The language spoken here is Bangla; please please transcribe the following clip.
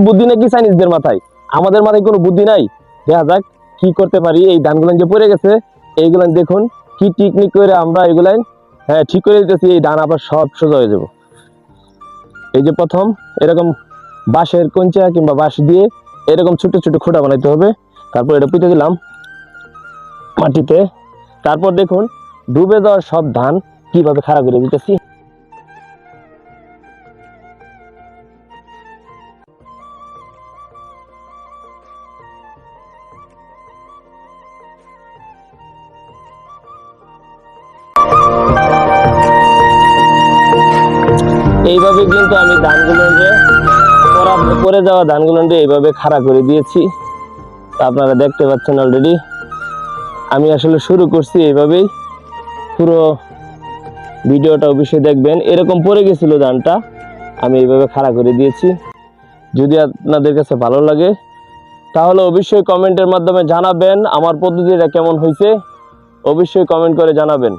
বুদ্ধি নাকি চাইনিজদের মাথায়, আমাদের মাথায় কোনো বুদ্ধি নাই। দেখা যাক কি করতে পারি। এই ধানগুলো যে পড়ে গেছে এইগুলো দেখুন কি টেকনিক করে আমরা এগুলাই ঠিক করে দিতেছি। এই ধান আবার সব সোজা হয়ে যাব। এই যে প্রথম এরকম বাঁশের কঞ্চা কিংবা বাঁশ দিয়ে এরকম ছোট ছোট খোঁটা বানাইতে হবে। তারপর এটা পুঁতে দিলাম মাটিতে। তারপর দেখুন ডুবে যাওয়ার সব ধান কিভাবে খাড়া করে দিতেছি। এইভাবে কিন্তু আমি ধানগুলো পরে যাওয়া ধানগুলো এইভাবে খাড়া করে দিয়েছি। আপনারা দেখতে পাচ্ছেন অলরেডি আমি আসলে শুরু করছি এইভাবেই। পুরো ভিডিওটা অবশ্যই দেখবেন। এরকম পড়ে গেছিল ধানটা, আমি এইভাবে খাড়া করে দিয়েছি। যদি আপনাদের কাছে ভালো লাগে তাহলে অবশ্যই কমেন্টের মাধ্যমে জানাবেন আমার পদ্ধতিটা কেমন হয়েছে, অবশ্যই কমেন্ট করে জানাবেন।